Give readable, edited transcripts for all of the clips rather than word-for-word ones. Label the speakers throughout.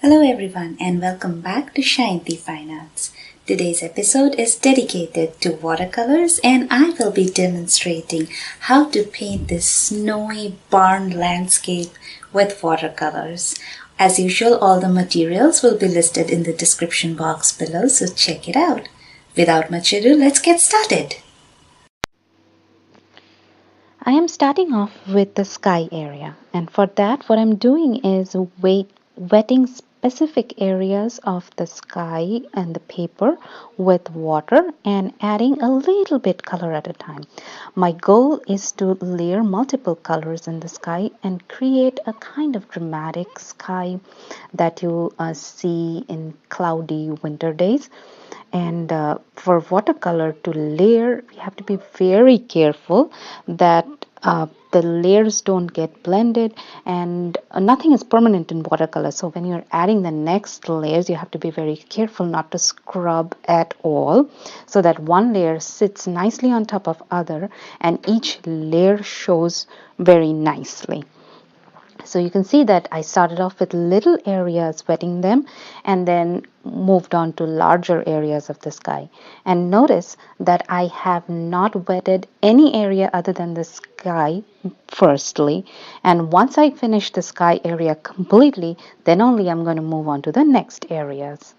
Speaker 1: Hello everyone and welcome back to Shanti Fine Arts. Today's episode is dedicated to watercolors and I will be demonstrating how to paint this snowy barn landscape with watercolors. As usual, all the materials will be listed in the description box below, so check it out. Without much ado, let's get started.
Speaker 2: I am starting off with the sky area, and for that what I'm doing is wetting specific areas of the sky and the paper with water and adding a little bit color at a time. My goal is to layer multiple colors in the sky and create a kind of dramatic sky that you see in cloudy winter days. And for watercolor to layer, we have to be very careful that the layers don't get blended, and nothing is permanent in watercolor. So when you're adding the next layers, you have to be very careful not to scrub at all, so that one layer sits nicely on top of other and each layer shows very nicely. So you can see that I started off with little areas wetting them and then moved on to larger areas of the sky. And notice that I have not wetted any area other than the sky firstly. And once I finish the sky area completely, then only I'm going to move on to the next areas.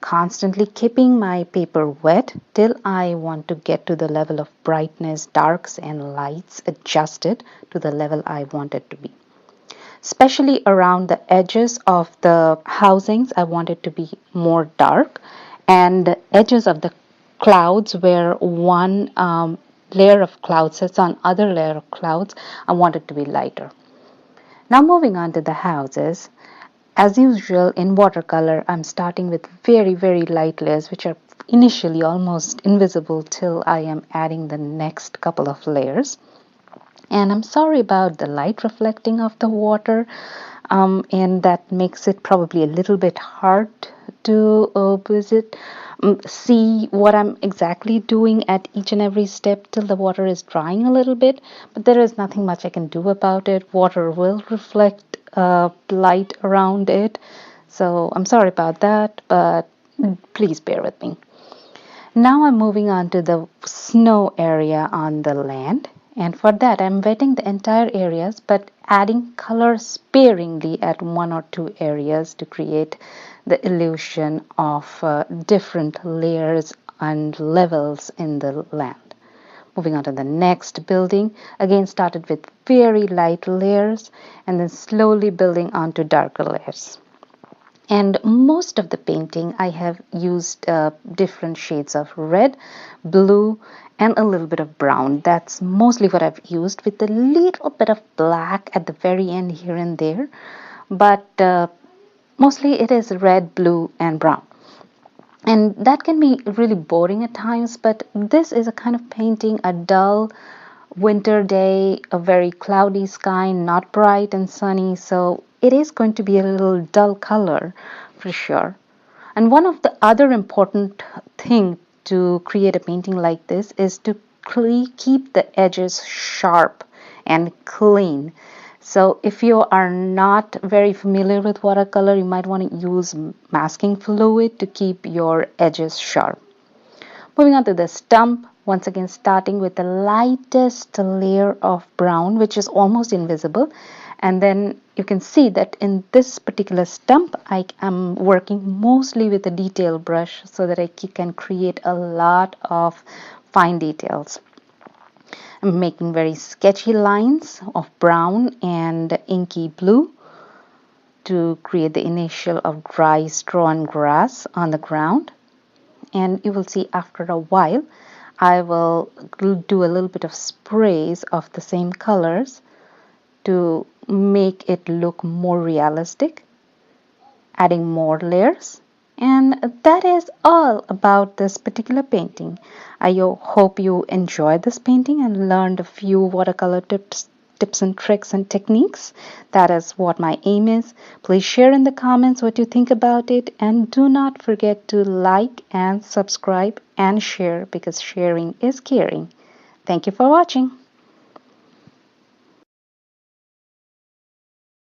Speaker 2: Constantly keeping my paper wet till I want to get to the level of brightness, darks and lights adjusted to the level I want it to be. Especially around the edges of the housings, I want it to be more dark, and the edges of the clouds where one layer of clouds sits on other layer of clouds, I want it to be lighter. Now moving on to the houses. As usual in watercolor, I'm starting with very light layers which are initially almost invisible till I am adding the next couple of layers. And I'm sorry about the light reflecting off the water, and that makes it probably a little bit hard to see what I'm exactly doing at each and every step till the water is drying a little bit. But there is nothing much I can do about it. Water will reflect light around it. So I'm sorry about that, but please bear with me. Now I'm moving on to the snow area on the land, and for that I'm wetting the entire areas but adding color sparingly at one or two areas to create the illusion of different layers and levels in the land. Moving on to the next building, again started with very light layers and then slowly building onto darker layers. And most of the painting I have used different shades of red, blue and a little bit of brown. That's mostly what I've used, with a little bit of black at the very end here and there, but mostly it is red, blue and brown. And that can be really boring at times, but this is a kind of painting a dull winter day, a very cloudy sky, not bright and sunny, so it is going to be a little dull color for sure. And one of the other important thing to create a painting like this is to keep the edges sharp and clean. So if you are not very familiar with watercolor, you might want to use masking fluid to keep your edges sharp. Moving on to the stump, once again starting with the lightest layer of brown, which is almost invisible. And then you can see that in this particular stump, I am working mostly with a detail brush so that I can create a lot of fine details. I'm making very sketchy lines of brown and inky blue to create the initial of dry straw and grass on the ground. And you will see after a while I will do a little bit of sprays of the same colors to make it look more realistic, adding more layers. And that is all about this particular painting. I hope you enjoyed this painting and learned a few watercolor tips and tricks and techniques. That is what my aim is. Please share in the comments what you think about it, and do not forget to like and subscribe and share, because sharing is caring. Thank you for watching.